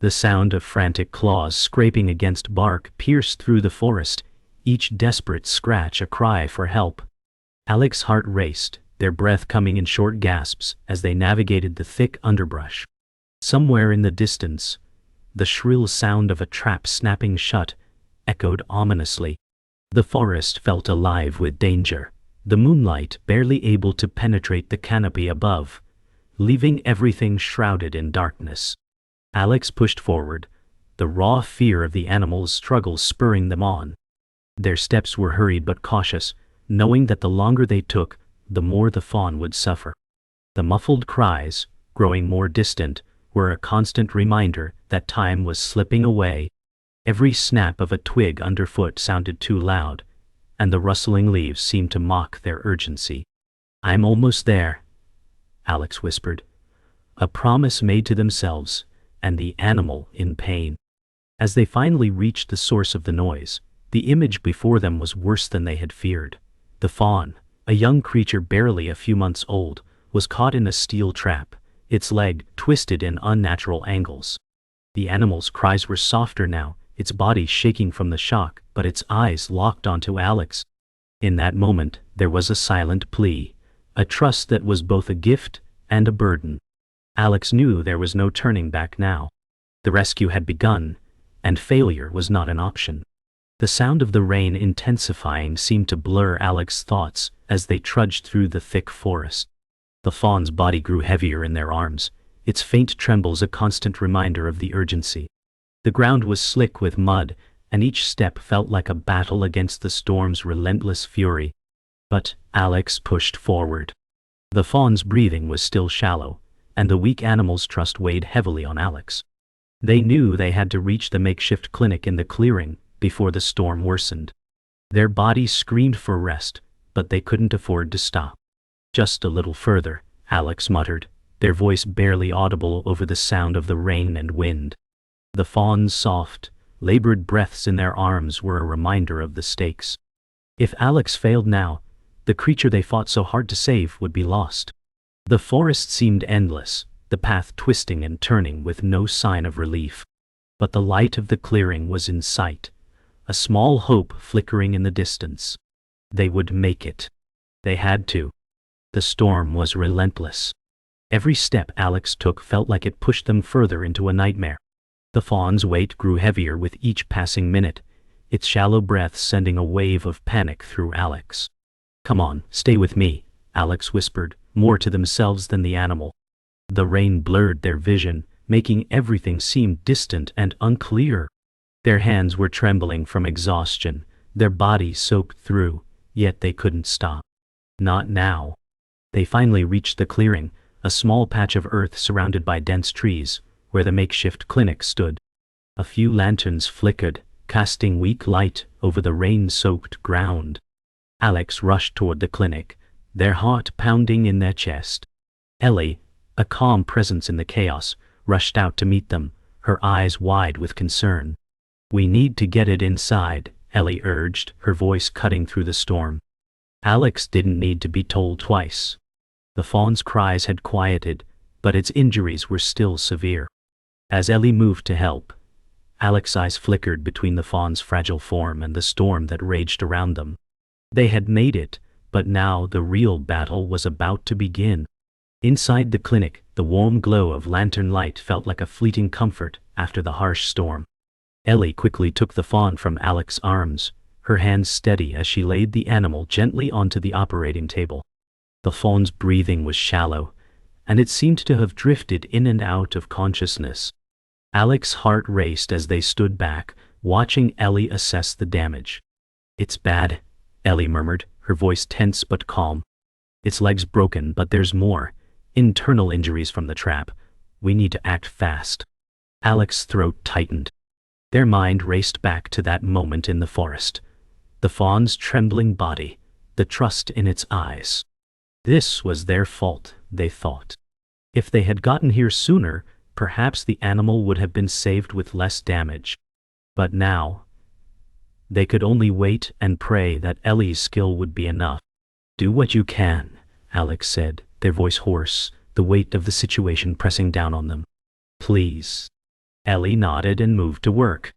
The sound of frantic claws scraping against bark pierced through the forest, each desperate scratch a cry for help. Alex's heart raced, their breath coming in short gasps as they navigated the thick underbrush. Somewhere in the distance, the shrill sound of a trap snapping shut echoed ominously. The forest felt alive with danger, the moonlight barely able to penetrate the canopy above, leaving everything shrouded in darkness. Alex pushed forward, the raw fear of the animals' struggles spurring them on. Their steps were hurried but cautious, knowing that the longer they took, the more the fawn would suffer. The muffled cries, growing more distant, were a constant reminder that time was slipping away. Every snap of a twig underfoot sounded too loud, and the rustling leaves seemed to mock their urgency. "I'm almost there," Alex whispered, a promise made to themselves and the animal in pain. As they finally reached the source of the noise, the image before them was worse than they had feared. The fawn, a young creature barely a few months old, was caught in a steel trap, its leg twisted in unnatural angles. The animal's cries were softer now, its body shaking from the shock, but its eyes locked onto Alex. In that moment, there was a silent plea, a trust that was both a gift and a burden. Alex knew there was no turning back now. The rescue had begun, and failure was not an option. The sound of the rain intensifying seemed to blur Alex's thoughts as they trudged through the thick forest. The fawn's body grew heavier in their arms, its faint trembles a constant reminder of the urgency. The ground was slick with mud, and each step felt like a battle against the storm's relentless fury. But Alex pushed forward. The fawn's breathing was still shallow, and the weak animal's trust weighed heavily on Alex. They knew they had to reach the makeshift clinic in the clearing before the storm worsened. Their bodies screamed for rest, but they couldn't afford to stop. "Just a little further," Alex muttered, their voice barely audible over the sound of the rain and wind. The fawn's soft, labored breaths in their arms were a reminder of the stakes. If Alex failed now, the creature they fought so hard to save would be lost. The forest seemed endless, the path twisting and turning with no sign of relief. But the light of the clearing was in sight, a small hope flickering in the distance. They would make it. They had to. The storm was relentless. Every step Alex took felt like it pushed them further into a nightmare. The fawn's weight grew heavier with each passing minute, its shallow breaths sending a wave of panic through Alex. "Come on, stay with me," Alex whispered, more to themselves than the animal. The rain blurred their vision, making everything seem distant and unclear. Their hands were trembling from exhaustion, their bodies soaked through, yet they couldn't stop. Not now. They finally reached the clearing, a small patch of earth surrounded by dense trees, where the makeshift clinic stood. A few lanterns flickered, casting weak light over the rain-soaked ground. Alex rushed toward the clinic, their heart pounding in their chest. Ellie, a calm presence in the chaos, rushed out to meet them, her eyes wide with concern. "We need to get it inside," Ellie urged, her voice cutting through the storm. Alex didn't need to be told twice. The fawn's cries had quieted, but its injuries were still severe. As Ellie moved to help, Alex's eyes flickered between the fawn's fragile form and the storm that raged around them. They had made it, but now the real battle was about to begin. Inside the clinic, the warm glow of lantern light felt like a fleeting comfort after the harsh storm. Ellie quickly took the fawn from Alex's arms, her hands steady as she laid the animal gently onto the operating table. The fawn's breathing was shallow, and it seemed to have drifted in and out of consciousness. Alex's heart raced as they stood back, watching Ellie assess the damage. "It's bad," Ellie murmured, her voice tense but calm. "Its leg's broken, but there's more. Internal injuries from the trap. We need to act fast." Alex's throat tightened. Their mind raced back to that moment in the forest. The fawn's trembling body, the trust in its eyes. This was their fault, they thought. If they had gotten here sooner, perhaps the animal would have been saved with less damage. But now, they could only wait and pray that Ellie's skill would be enough. "Do what you can," Alex said, their voice hoarse, the weight of the situation pressing down on them. "Please." Ellie nodded and moved to work.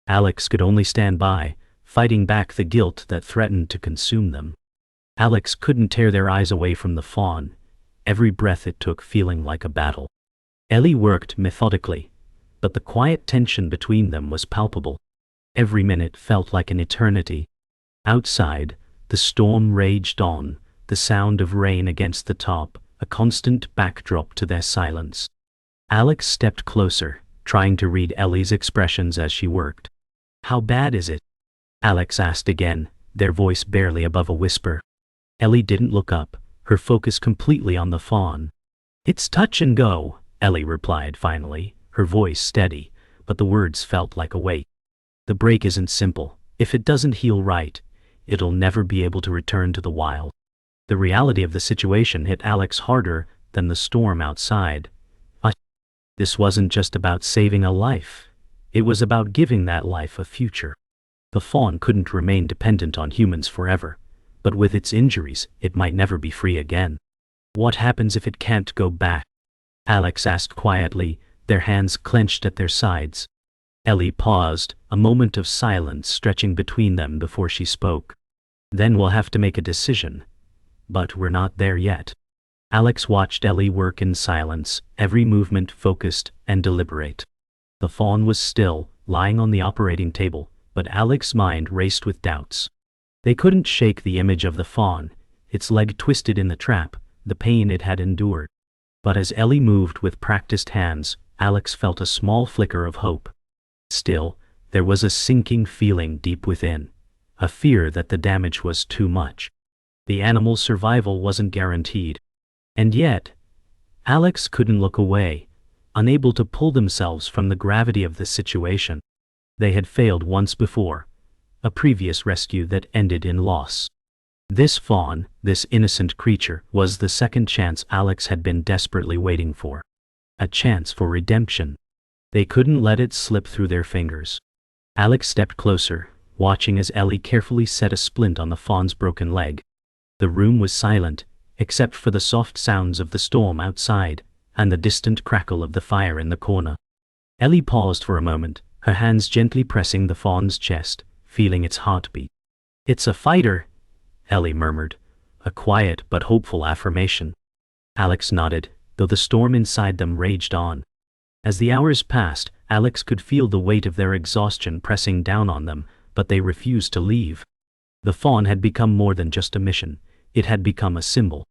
Alex could only stand by, fighting back the guilt that threatened to consume them. Alex couldn't tear their eyes away from the fawn, every breath it took feeling like a battle. Ellie worked methodically, but the quiet tension between them was palpable. Every minute felt like an eternity. Outside, the storm raged on, the sound of rain against the top, a constant backdrop to their silence. Alex stepped closer, trying to read Ellie's expressions as she worked. "How bad is it?" Alex asked again, their voice barely above a whisper. Ellie didn't look up, her focus completely on the fawn. "It's touch and go," Ellie replied finally, her voice steady, but the words felt like a weight. "The break isn't simple. If it doesn't heal right, it'll never be able to return to the wild." The reality of the situation hit Alex harder than the storm outside. This wasn't just about saving a life. It was about giving that life a future. The fawn couldn't remain dependent on humans forever, but with its injuries, it might never be free again. "What happens if it can't go back?" Alex asked quietly, their hands clenched at their sides. Ellie paused, a moment of silence stretching between them before she spoke. "Then we'll have to make a decision. But we're not there yet." Alex watched Ellie work in silence, every movement focused and deliberate. The fawn was still, lying on the operating table, but Alex's mind raced with doubts. They couldn't shake the image of the fawn, its leg twisted in the trap, the pain it had endured. But as Ellie moved with practiced hands, Alex felt a small flicker of hope. Still, there was a sinking feeling deep within, a fear that the damage was too much. The animal's survival wasn't guaranteed. And yet, Alex couldn't look away, unable to pull themselves from the gravity of the situation. They had failed once before, a previous rescue that ended in loss. This fawn, this innocent creature, was the second chance Alex had been desperately waiting for. A chance for redemption. They couldn't let it slip through their fingers. Alex stepped closer, watching as Ellie carefully set a splint on the fawn's broken leg. The room was silent, except for the soft sounds of the storm outside, and the distant crackle of the fire in the corner. Ellie paused for a moment, her hands gently pressing the fawn's chest, feeling its heartbeat. "It's a fighter," Ellie murmured, a quiet but hopeful affirmation. Alex nodded, though the storm inside them raged on. As the hours passed, Alex could feel the weight of their exhaustion pressing down on them, but they refused to leave. The fawn had become more than just a mission. It had become a symbol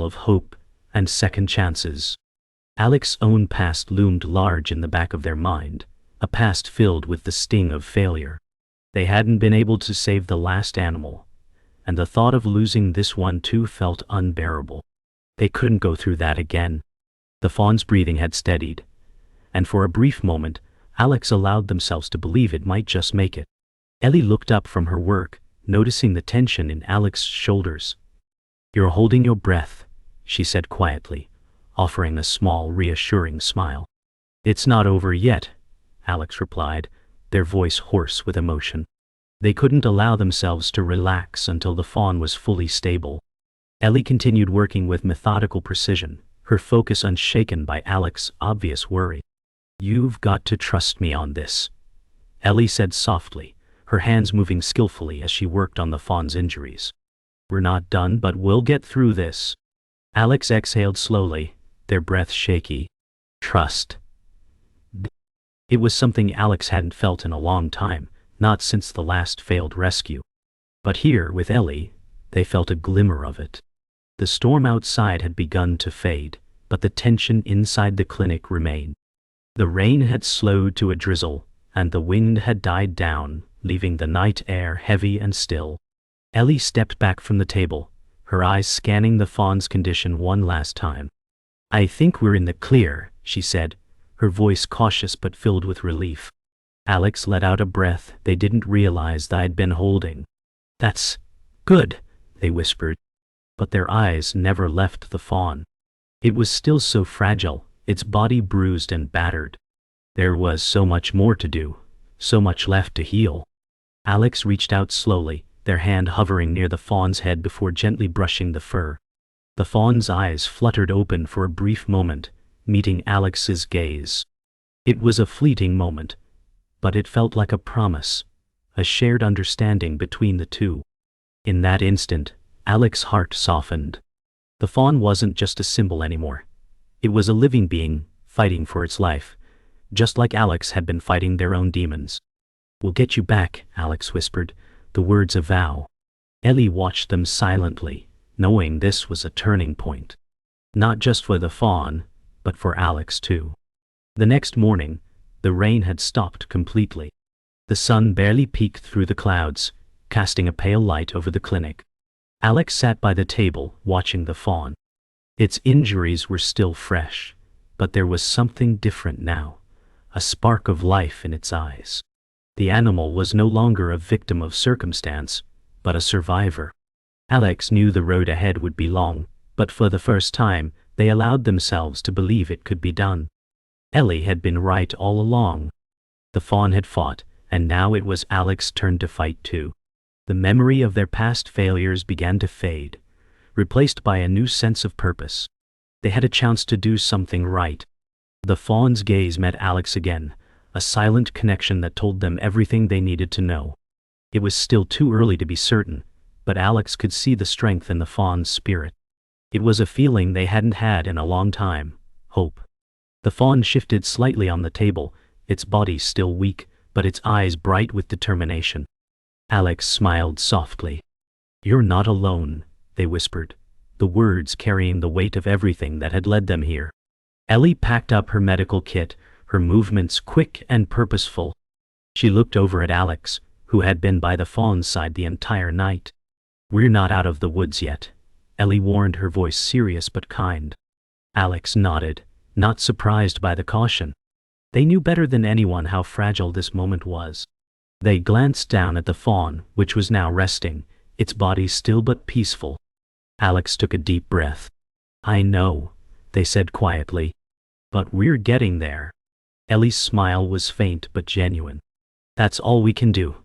of hope and second chances. Alex's own past loomed large in the back of their mind, a past filled with the sting of failure. They hadn't been able to save the last animal, and the thought of losing this one too felt unbearable. They couldn't go through that again. The fawn's breathing had steadied, and for a brief moment, Alex allowed themselves to believe it might just make it. Ellie looked up from her work, noticing the tension in Alex's shoulders. "You're holding your breath," she said quietly, offering a small, reassuring smile. "It's not over yet," Alex replied, their voice hoarse with emotion. They couldn't allow themselves to relax until the fawn was fully stable. Ellie continued working with methodical precision, her focus unshaken by Alex's obvious worry. "You've got to trust me on this," Ellie said softly, her hands moving skillfully as she worked on the fawn's injuries. "We're not done, but we'll get through this." Alex exhaled slowly, their breath shaky. Trust. It was something Alex hadn't felt in a long time, not since the last failed rescue. But here, with Ellie, they felt a glimmer of it. The storm outside had begun to fade, but the tension inside the clinic remained. The rain had slowed to a drizzle, and the wind had died down, leaving the night air heavy and still. Ellie stepped back from the table, her eyes scanning the fawn's condition one last time. "I think we're in the clear," she said, her voice cautious but filled with relief. Alex let out a breath they didn't realize they'd been holding. "That's good," they whispered. But their eyes never left the fawn. It was still so fragile, its body bruised and battered. There was so much more to do, so much left to heal. Alex reached out slowly, their hand hovering near the fawn's head before gently brushing the fur. The fawn's eyes fluttered open for a brief moment, meeting Alex's gaze. It was a fleeting moment, but it felt like a promise, a shared understanding between the two. In that instant, Alex's heart softened. The fawn wasn't just a symbol anymore. It was a living being, fighting for its life, just like Alex had been fighting their own demons. "We'll get you back," Alex whispered, the words a vow. Ellie watched them silently, knowing this was a turning point. Not just for the fawn, but for Alex too. The next morning, the rain had stopped completely. The sun barely peeked through the clouds, casting a pale light over the clinic. Alex sat by the table, watching the fawn. Its injuries were still fresh, but there was something different now, a spark of life in its eyes. The animal was no longer a victim of circumstance, but a survivor. Alex knew the road ahead would be long, but for the first time, they allowed themselves to believe it could be done. Ellie had been right all along. The fawn had fought, and now it was Alex's turn to fight too. The memory of their past failures began to fade, replaced by a new sense of purpose. They had a chance to do something right. The fawn's gaze met Alex again, a silent connection that told them everything they needed to know. It was still too early to be certain, but Alex could see the strength in the fawn's spirit. It was a feeling they hadn't had in a long time: hope. The fawn shifted slightly on the table, its body still weak, but its eyes bright with determination. Alex smiled softly. "You're not alone," they whispered, the words carrying the weight of everything that had led them here. Ellie packed up her medical kit, her movements quick and purposeful. She looked over at Alex, who had been by the fawn's side the entire night. "We're not out of the woods yet," Ellie warned, her voice serious but kind. Alex nodded, not surprised by the caution. They knew better than anyone how fragile this moment was. They glanced down at the fawn, which was now resting, its body still but peaceful. Alex took a deep breath. "I know," they said quietly, "but we're getting there." Ellie's smile was faint but genuine. "That's all we can do.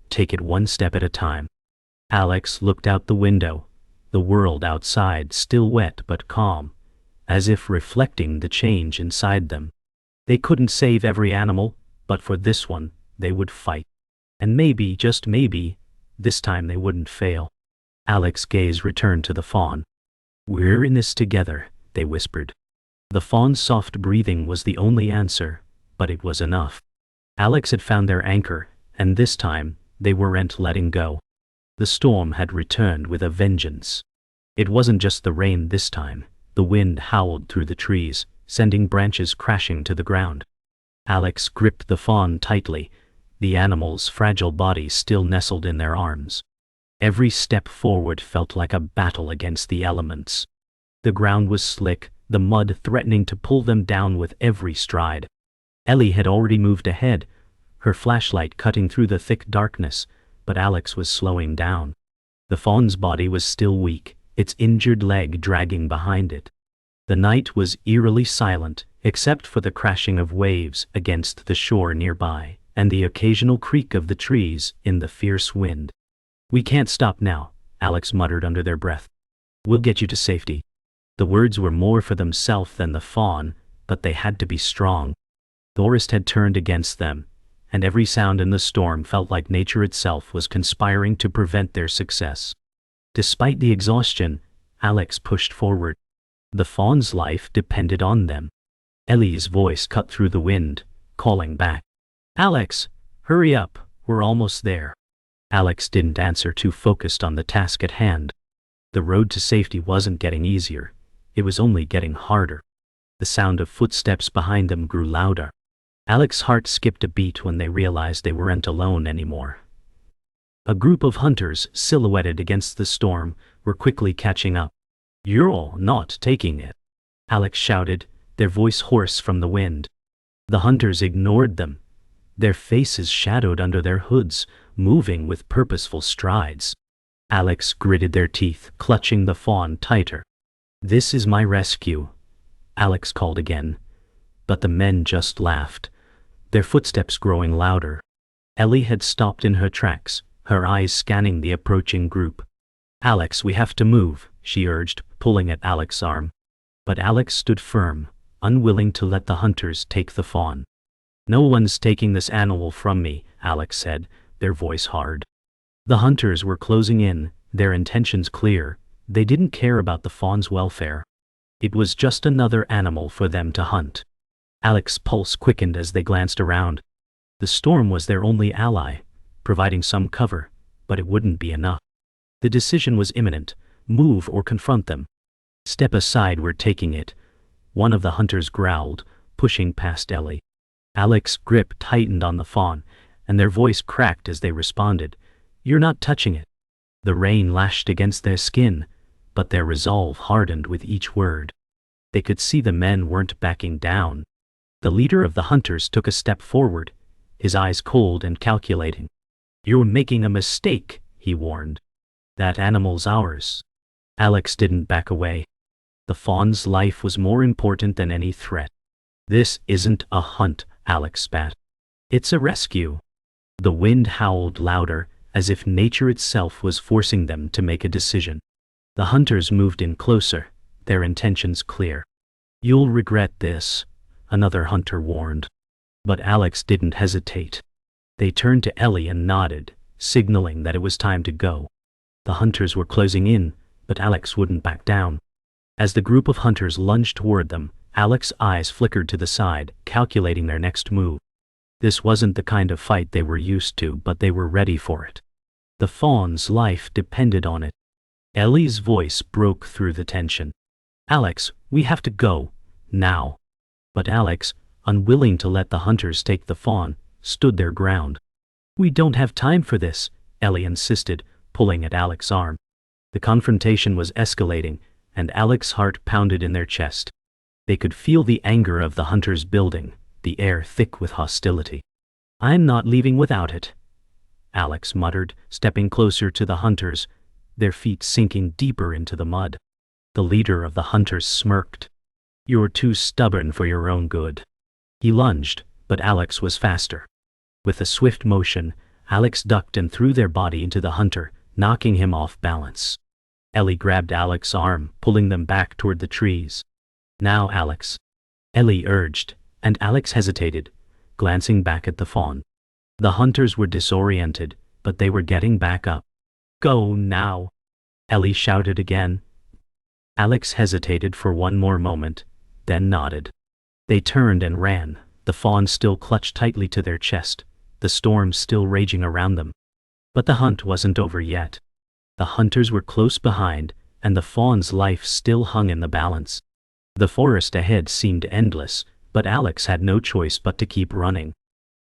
Take it one step at a time." Alex looked out the window, the world outside still wet but calm, as if reflecting the change inside them. They couldn't save every animal, but for this one, they would fight. And maybe, just maybe, this time they wouldn't fail. Alex's gaze returned to the fawn. "We're in this together," they whispered. The fawn's soft breathing was the only answer, but it was enough. Alex had found their anchor, and this time, they weren't letting go. The storm had returned with a vengeance. It wasn't just the rain this time. The wind howled through the trees, sending branches crashing to the ground. Alex gripped the fawn tightly, the animal's fragile body still nestled in their arms. Every step forward felt like a battle against the elements. The ground was slick, the mud threatening to pull them down with every stride. Ellie had already moved ahead, her flashlight cutting through the thick darkness, but Alex was slowing down. The fawn's body was still weak, its injured leg dragging behind it. The night was eerily silent, except for the crashing of waves against the shore nearby, and the occasional creak of the trees in the fierce wind. "We can't stop now," Alex muttered under their breath. "We'll get you to safety." The words were more for themselves than the fawn, but they had to be strong. The forest had turned against them, and every sound in the storm felt like nature itself was conspiring to prevent their success. Despite the exhaustion, Alex pushed forward. The fawn's life depended on them. Ellie's voice cut through the wind, calling back. "Alex, hurry up, we're almost there." Alex didn't answer, too focused on the task at hand. The road to safety wasn't getting easier, it was only getting harder. The sound of footsteps behind them grew louder. Alex's heart skipped a beat when they realized they weren't alone anymore. A group of hunters, silhouetted against the storm, were quickly catching up. "You're not taking it," Alex shouted, their voice hoarse from the wind. The hunters ignored them, their faces shadowed under their hoods, moving with purposeful strides. Alex gritted their teeth, clutching the fawn tighter. "This is my rescue," Alex called again. But the men just laughed, their footsteps growing louder. Ellie had stopped in her tracks, her eyes scanning the approaching group. "Alex, we have to move," she urged, pulling at Alex's arm. But Alex stood firm, unwilling to let the hunters take the fawn. No one's taking this animal from me, Alex said, their voice hard. The hunters were closing in, their intentions clear. They didn't care about the fawn's welfare. It was just another animal for them to hunt. Alex's pulse quickened as they glanced around. The storm was their only ally, providing some cover, but it wouldn't be enough. The decision was imminent: move or confront them. Step aside, we're taking it, one of the hunters growled, pushing past Ellie. Alex's grip tightened on the fawn, and their voice cracked as they responded, "You're not touching it." The rain lashed against their skin, but their resolve hardened with each word. They could see the men weren't backing down. The leader of the hunters took a step forward, his eyes cold and calculating. "You're making a mistake," he warned. "That animal's ours." Alex didn't back away. The fawn's life was more important than any threat. "This isn't a hunt," Alex spat. "It's a rescue." The wind howled louder, as if nature itself was forcing them to make a decision. The hunters moved in closer, their intentions clear. "You'll regret this," another hunter warned. But Alex didn't hesitate. They turned to Ellie and nodded, signaling that it was time to go. The hunters were closing in, but Alex wouldn't back down. As the group of hunters lunged toward them, Alex's eyes flickered to the side, calculating their next move. This wasn't the kind of fight they were used to, but they were ready for it. The fawn's life depended on it. Ellie's voice broke through the tension. "Alex, we have to go, now." But Alex, unwilling to let the hunters take the fawn, stood their ground. "We don't have time for this," Ellie insisted, pulling at Alex's arm. The confrontation was escalating, and Alex's heart pounded in their chest. They could feel the anger of the hunters building, the air thick with hostility. "I'm not leaving without it," Alex muttered, stepping closer to the hunters, their feet sinking deeper into the mud. The leader of the hunters smirked. "You're too stubborn for your own good." He lunged, but Alex was faster. With a swift motion, Alex ducked and threw their body into the hunter, knocking him off balance. Ellie grabbed Alex's arm, pulling them back toward the trees. "Now, Alex," Ellie urged, and Alex hesitated, glancing back at the fawn. The hunters were disoriented, but they were getting back up. "Go now," Ellie shouted again. Alex hesitated for one more moment, then nodded. They turned and ran, the fawn still clutched tightly to their chest, the storm still raging around them. But the hunt wasn't over yet. The hunters were close behind, and the fawn's life still hung in the balance. The forest ahead seemed endless, but Alex had no choice but to keep running.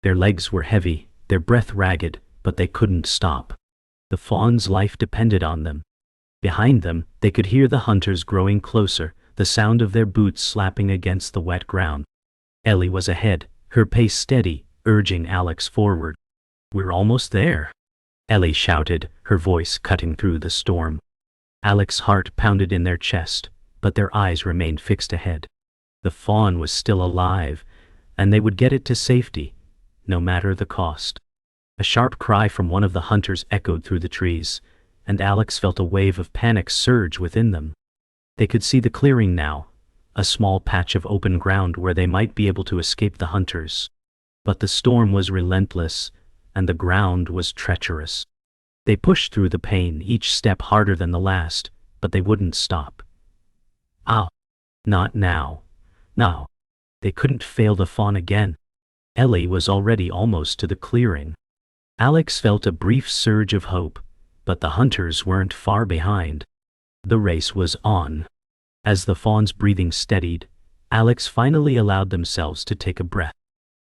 Their legs were heavy, their breath ragged, but they couldn't stop. The fawn's life depended on them. Behind them, they could hear the hunters growing closer, the sound of their boots slapping against the wet ground. Ellie was ahead, her pace steady, urging Alex forward. "We're almost there," Ellie shouted, her voice cutting through the storm. Alex's heart pounded in their chest, but their eyes remained fixed ahead. The fawn was still alive, and they would get it to safety, no matter the cost. A sharp cry from one of the hunters echoed through the trees, and Alex felt a wave of panic surge within them. They could see the clearing now, a small patch of open ground where they might be able to escape the hunters. But the storm was relentless, and the ground was treacherous. They pushed through the pain, each step harder than the last, but they wouldn't stop. "Ah, not now. No." They couldn't fail the fawn again. Ellie was already almost to the clearing. Alex felt a brief surge of hope, but the hunters weren't far behind. The race was on. As the fawn's breathing steadied, Alex finally allowed themselves to take a breath.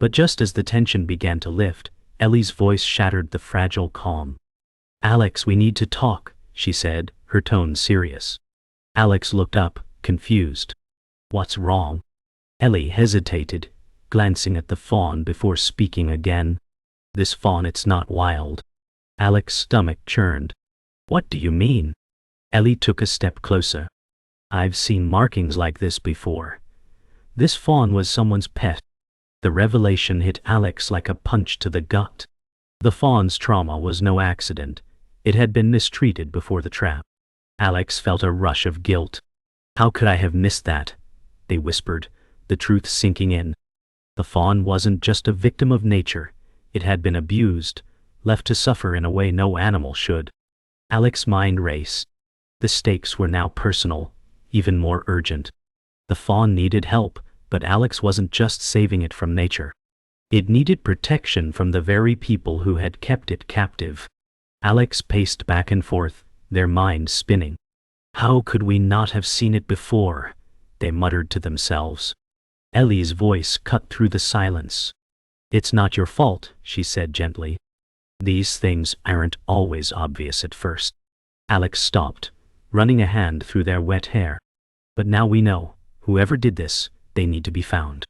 But just as the tension began to lift, Ellie's voice shattered the fragile calm. "Alex, we need to talk," she said, her tone serious. Alex looked up, confused. "What's wrong?" Ellie hesitated, glancing at the fawn before speaking again. "This fawn, it's not wild." Alex's stomach churned. "What do you mean?" Ellie took a step closer. "I've seen markings like this before. This fawn was someone's pet." The revelation hit Alex like a punch to the gut. The fawn's trauma was no accident. It had been mistreated before the trap. Alex felt a rush of guilt. "How could I have missed that?" they whispered, the truth sinking in. The fawn wasn't just a victim of nature, it had been abused, left to suffer in a way no animal should. Alex's mind raced. The stakes were now personal, even more urgent. The fawn needed help, but Alex wasn't just saving it from nature. It needed protection from the very people who had kept it captive. Alex paced back and forth, their minds spinning. How could we not have seen it before? They muttered to themselves. Ellie's voice cut through the silence. It's not your fault, she said gently. These things aren't always obvious at first. Alex stopped, running a hand through their wet hair. But now we know, whoever did this, they need to be found.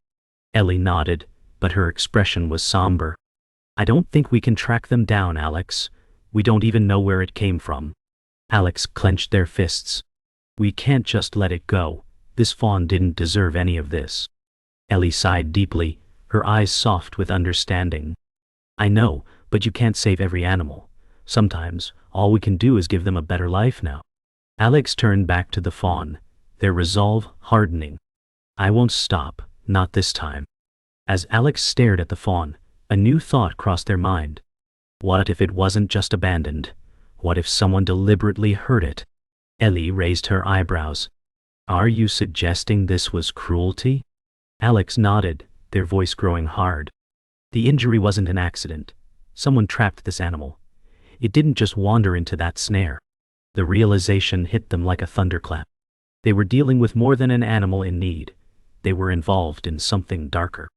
Ellie nodded, but her expression was somber. I don't think we can track them down, Alex. We don't even know where it came from. Alex clenched their fists. We can't just let it go. This fawn didn't deserve any of this. Ellie sighed deeply, her eyes soft with understanding. I know, but you can't save every animal. Sometimes, all we can do is give them a better life now. Alex turned back to the fawn, their resolve hardening. I won't stop, not this time. As Alex stared at the fawn, a new thought crossed their mind. What if it wasn't just abandoned? What if someone deliberately hurt it? Ellie raised her eyebrows. Are you suggesting this was cruelty? Alex nodded, their voice growing hard. The injury wasn't an accident. Someone trapped this animal. It didn't just wander into that snare. The realization hit them like a thunderclap. They were dealing with more than an animal in need. They were involved in something darker.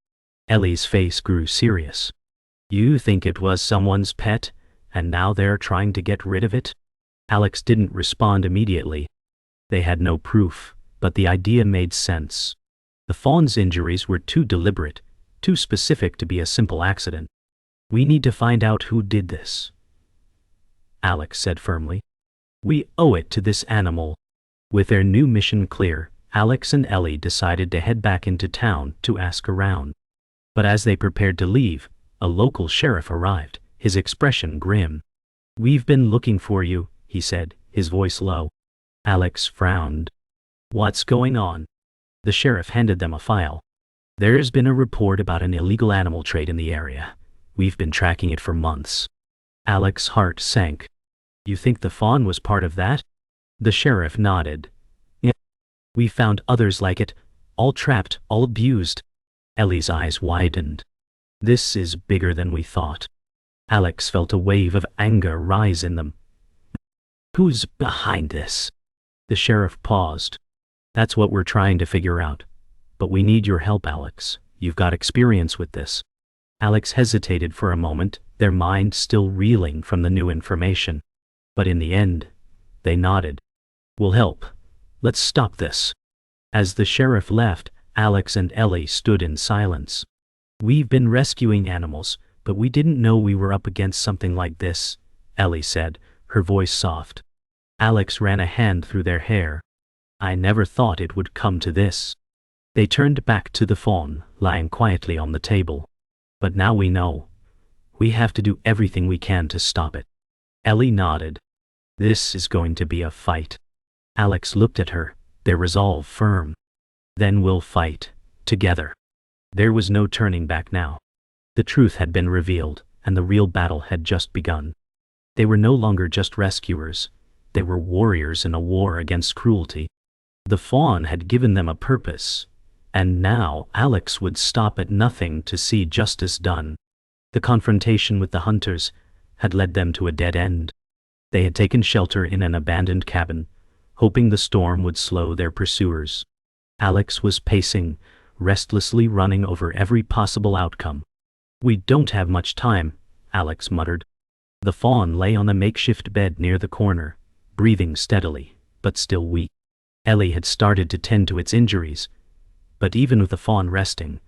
Ellie's face grew serious. You think it was someone's pet, and now they're trying to get rid of it? Alex didn't respond immediately. They had no proof, but the idea made sense. The fawn's injuries were too deliberate, too specific to be a simple accident. We need to find out who did this, Alex said firmly. We owe it to this animal. With their new mission clear, Alex and Ellie decided to head back into town to ask around. But as they prepared to leave, a local sheriff arrived, his expression grim. We've been looking for you, he said, his voice low. Alex frowned. What's going on? The sheriff handed them a file. There's been a report about an illegal animal trade in the area. We've been tracking it for months. Alex's heart sank. You think the fawn was part of that? The sheriff nodded. Yeah. We found others like it, all trapped, all abused. Ellie's eyes widened. This is bigger than we thought. Alex felt a wave of anger rise in them. Who's behind this? The sheriff paused. That's what we're trying to figure out. But we need your help, Alex. You've got experience with this. Alex hesitated for a moment, their minds still reeling from the new information. But in the end, they nodded. We'll help. Let's stop this. As the sheriff left, Alex and Ellie stood in silence. We've been rescuing animals, but we didn't know we were up against something like this, Ellie said, her voice soft. Alex ran a hand through their hair. I never thought it would come to this. They turned back to the fawn, lying quietly on the table. But now we know. We have to do everything we can to stop it. Ellie nodded. This is going to be a fight. Alex looked at her, their resolve firm. Then we'll fight, together. There was no turning back now. The truth had been revealed, and the real battle had just begun. They were no longer just rescuers. They were warriors in a war against cruelty. The fawn had given them a purpose, and now Alex would stop at nothing to see justice done. The confrontation with the hunters had led them to a dead end. They had taken shelter in an abandoned cabin, hoping the storm would slow their pursuers. Alex was pacing, restlessly running over every possible outcome. We don't have much time, Alex muttered. The fawn lay on a makeshift bed near the corner, breathing steadily, but still weak. Ellie had started to tend to its injuries, but even with the fawn resting,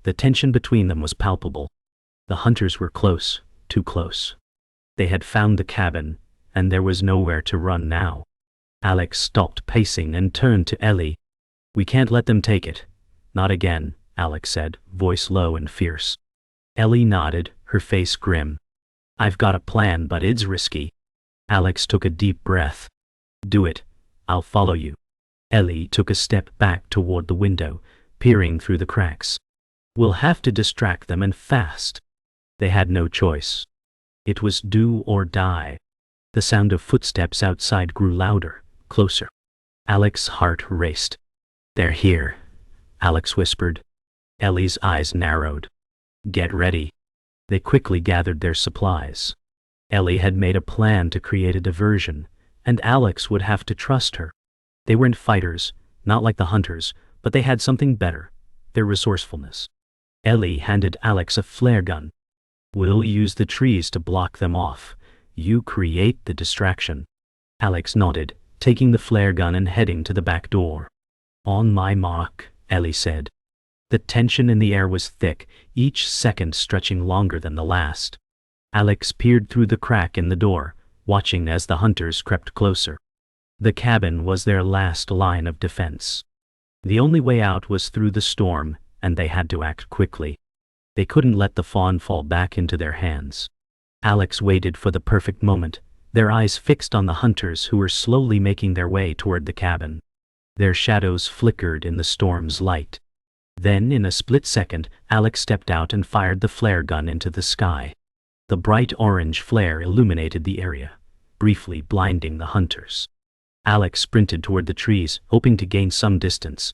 the tension between them was palpable. The hunters were close, too close. They had found the cabin, and there was nowhere to run now. Alex stopped pacing and turned to Ellie. We can't let them take it. Not again, Alex said, voice low and fierce. Ellie nodded, her face grim. I've got a plan, but it's risky. Alex took a deep breath. Do it. I'll follow you. Ellie took a step back toward the window, peering through the cracks. We'll have to distract them and fast. They had no choice. It was do or die. The sound of footsteps outside grew louder, closer. Alex's heart raced. They're here, Alex whispered. Ellie's eyes narrowed. Get ready. They quickly gathered their supplies. Ellie had made a plan to create a diversion, and Alex would have to trust her. They weren't fighters, not like the hunters, but they had something better, their resourcefulness. Ellie handed Alex a flare gun. We'll use the trees to block them off. You create the distraction. Alex nodded, taking the flare gun and heading to the back door. On my mark, Ellie said. The tension in the air was thick, each second stretching longer than the last. Alex peered through the crack in the door, watching as the hunters crept closer. The cabin was their last line of defense. The only way out was through the storm, and they had to act quickly. They couldn't let the fawn fall back into their hands. Alex waited for the perfect moment, their eyes fixed on the hunters who were slowly making their way toward the cabin. Their shadows flickered in the storm's light. Then, in a split second, Alex stepped out and fired the flare gun into the sky. The bright orange flare illuminated the area, briefly blinding the hunters. Alex sprinted toward the trees, hoping to gain some distance.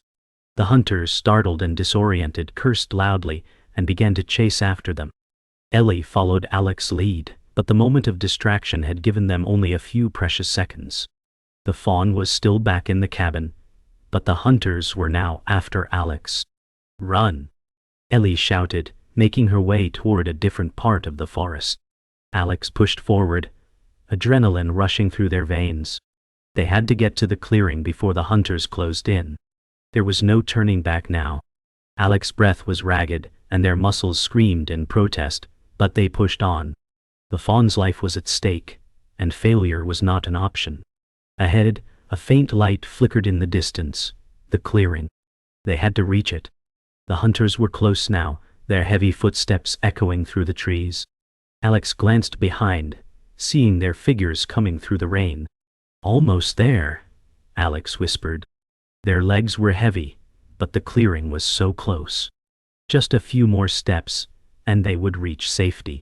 The hunters, startled and disoriented, cursed loudly and began to chase after them. Ellie followed Alex's lead, but the moment of distraction had given them only a few precious seconds. The fawn was still back in the cabin, but the hunters were now after Alex. Run! Ellie shouted, making her way toward a different part of the forest. Alex pushed forward, adrenaline rushing through their veins. They had to get to the clearing before the hunters closed in. There was no turning back now. Alex's breath was ragged, and their muscles screamed in protest, but they pushed on. The fawn's life was at stake, and failure was not an option. Ahead, a faint light flickered in the distance, the clearing. They had to reach it. The hunters were close now, their heavy footsteps echoing through the trees. Alex glanced behind, seeing their figures coming through the rain. Almost there, Alex whispered. Their legs were heavy, but the clearing was so close. Just a few more steps, and they would reach safety.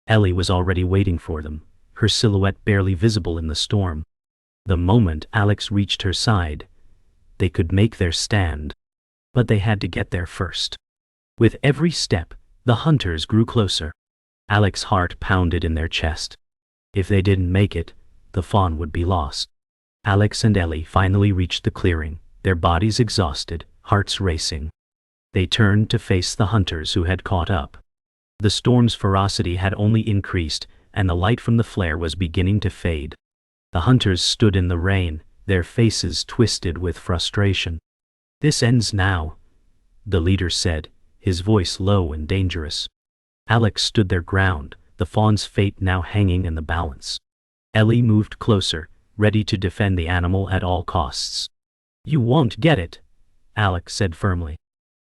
Ellie was already waiting for them, her silhouette barely visible in the storm. The moment Alex reached her side, they could make their stand. But they had to get there first. With every step, the hunters grew closer. Alex's heart pounded in their chest. If they didn't make it, the fawn would be lost. Alex and Ellie finally reached the clearing, their bodies exhausted, hearts racing. They turned to face the hunters who had caught up. The storm's ferocity had only increased, and the light from the flare was beginning to fade. The hunters stood in the rain, their faces twisted with frustration. This ends now, the leader said, his voice low and dangerous. Alex stood their ground, the fawn's fate now hanging in the balance. Ellie moved closer, ready to defend the animal at all costs. You won't get it, Alex said firmly.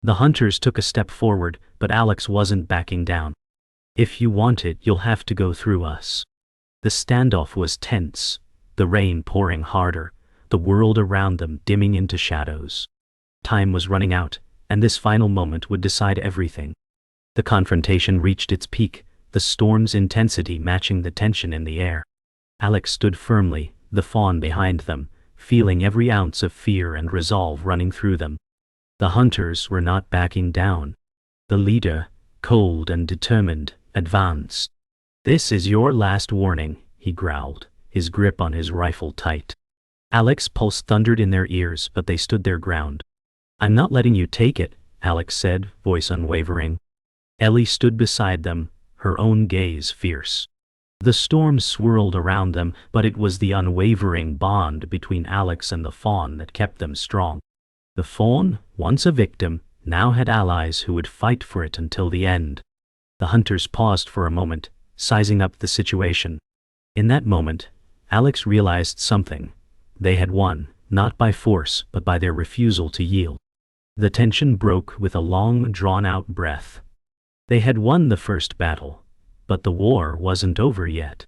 The hunters took a step forward, but Alex wasn't backing down. If you want it, you'll have to go through us. The standoff was tense, the rain pouring harder, the world around them dimming into shadows. Time was running out, and this final moment would decide everything. The confrontation reached its peak, the storm's intensity matching the tension in the air. Alex stood firmly, the fawn behind them, feeling every ounce of fear and resolve running through them. The hunters were not backing down. The leader, cold and determined, advanced. This is your last warning, he growled, his grip on his rifle tight. Alex's pulse thundered in their ears, but they stood their ground. I'm not letting you take it, Alex said, voice unwavering. Ellie stood beside them, her own gaze fierce. The storm swirled around them, but it was the unwavering bond between Alex and the fawn that kept them strong. The fawn, once a victim, now had allies who would fight for it until the end. The hunters paused for a moment, sizing up the situation. In that moment, Alex realized something. They had won, not by force, but by their refusal to yield. The tension broke with a long, drawn-out breath. They had won the first battle, but the war wasn't over yet.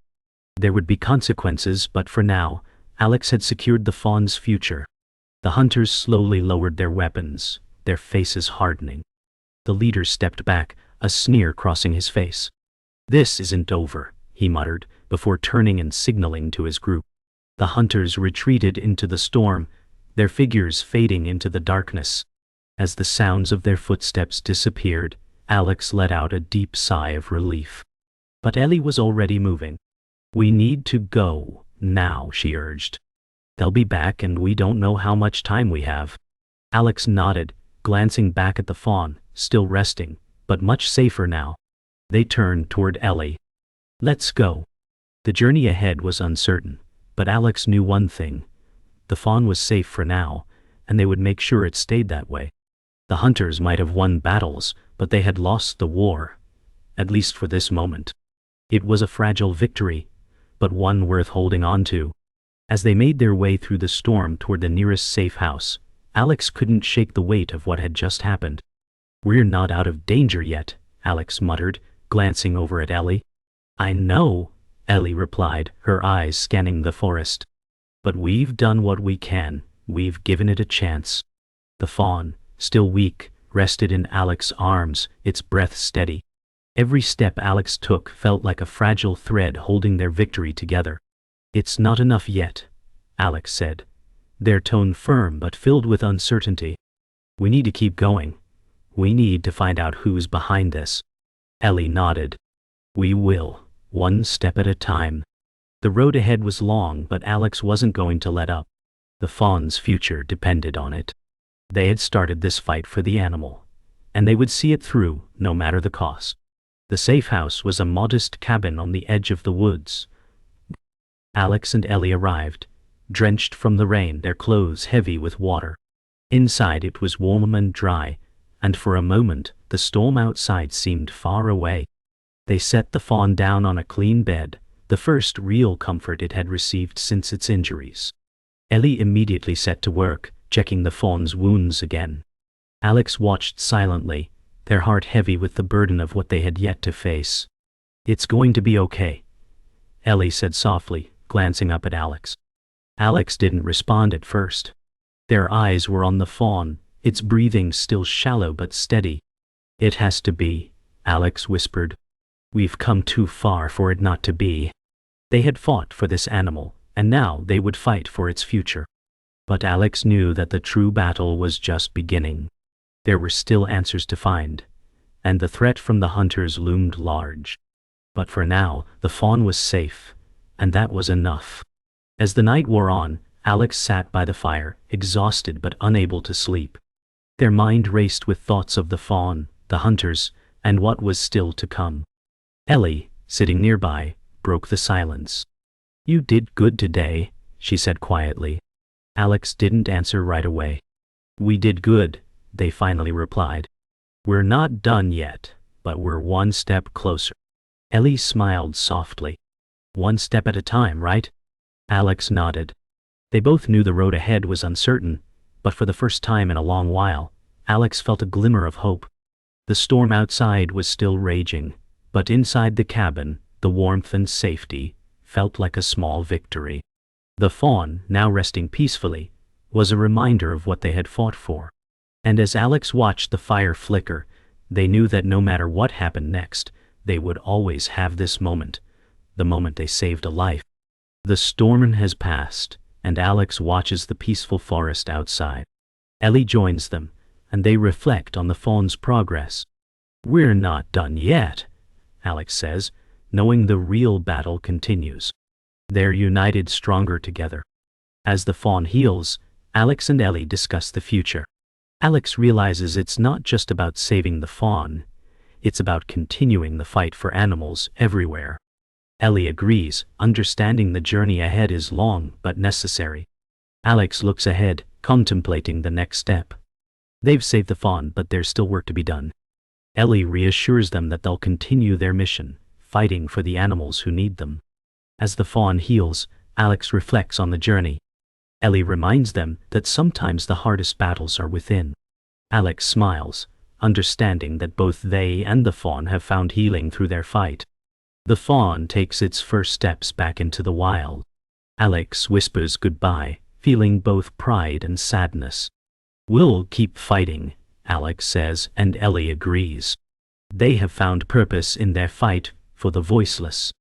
There would be consequences, but for now, Alex had secured the fawn's future. The hunters slowly lowered their weapons, their faces hardening. The leader stepped back, a sneer crossing his face. "This isn't over," he muttered, before turning and signaling to his group. The hunters retreated into the storm, their figures fading into the darkness. As the sounds of their footsteps disappeared, Alex let out a deep sigh of relief. But Ellie was already moving. "We need to go, now," she urged. "They'll be back and we don't know how much time we have." Alex nodded, glancing back at the fawn, still resting, but much safer now. They turned toward Ellie. "Let's go." The journey ahead was uncertain, but Alex knew one thing. The fawn was safe for now, and they would make sure it stayed that way. The hunters might have won battles, but they had lost the war. At least for this moment. It was a fragile victory, but one worth holding on to. As they made their way through the storm toward the nearest safe house, Alex couldn't shake the weight of what had just happened. "We're not out of danger yet," Alex muttered, glancing over at Ellie. "I know," Ellie replied, her eyes scanning the forest. "But we've done what we can, we've given it a chance." The fawn, still weak, rested in Alex's arms, its breath steady. Every step Alex took felt like a fragile thread holding their victory together. "It's not enough yet," Alex said, their tone firm but filled with uncertainty. "We need to keep going. We need to find out who's behind this." Ellie nodded. "We will, one step at a time." The road ahead was long, but Alex wasn't going to let up. The fawn's future depended on it. They had started this fight for the animal, and they would see it through, no matter the cost. The safe house was a modest cabin on the edge of the woods. Alex and Ellie arrived, drenched from the rain, their clothes heavy with water. Inside it was warm and dry, and for a moment the storm outside seemed far away. They set the fawn down on a clean bed, the first real comfort it had received since its injuries. Ellie immediately set to work, checking the fawn's wounds again. Alex watched silently, their heart heavy with the burden of what they had yet to face. "It's going to be okay," Ellie said softly, glancing up at Alex. Alex didn't respond at first. Their eyes were on the fawn, its breathing still shallow but steady. "It has to be," Alex whispered. "We've come too far for it not to be." They had fought for this animal, and now they would fight for its future. But Alex knew that the true battle was just beginning. There were still answers to find, and the threat from the hunters loomed large. But for now, the fawn was safe, and that was enough. As the night wore on, Alex sat by the fire, exhausted but unable to sleep. Their mind raced with thoughts of the fawn, the hunters, and what was still to come. Ellie, sitting nearby, broke the silence. "You did good today," she said quietly. Alex didn't answer right away. "We did good," they finally replied. "We're not done yet, but we're one step closer." Ellie smiled softly. "One step at a time, right?" Alex nodded. They both knew the road ahead was uncertain, but for the first time in a long while, Alex felt a glimmer of hope. The storm outside was still raging, but inside the cabin, the warmth and safety felt like a small victory. The fawn, now resting peacefully, was a reminder of what they had fought for. And as Alex watched the fire flicker, they knew that no matter what happened next, they would always have this moment, the moment they saved a life. The storm has passed, and Alex watches the peaceful forest outside. Ellie joins them, and they reflect on the fawn's progress. "We're not done yet," Alex says, knowing the real battle continues. They're united stronger together. As the fawn heals, Alex and Ellie discuss the future. Alex realizes it's not just about saving the fawn, it's about continuing the fight for animals everywhere. Ellie agrees, understanding the journey ahead is long but necessary. Alex looks ahead, contemplating the next step. They've saved the fawn, but there's still work to be done. Ellie reassures them that they'll continue their mission, fighting for the animals who need them. As the fawn heals, Alex reflects on the journey. Ellie reminds them that sometimes the hardest battles are within. Alex smiles, understanding that both they and the fawn have found healing through their fight. The fawn takes its first steps back into the wild. Alex whispers goodbye, feeling both pride and sadness. "We'll keep fighting," Alex says, and Ellie agrees. They have found purpose in their fight for the voiceless.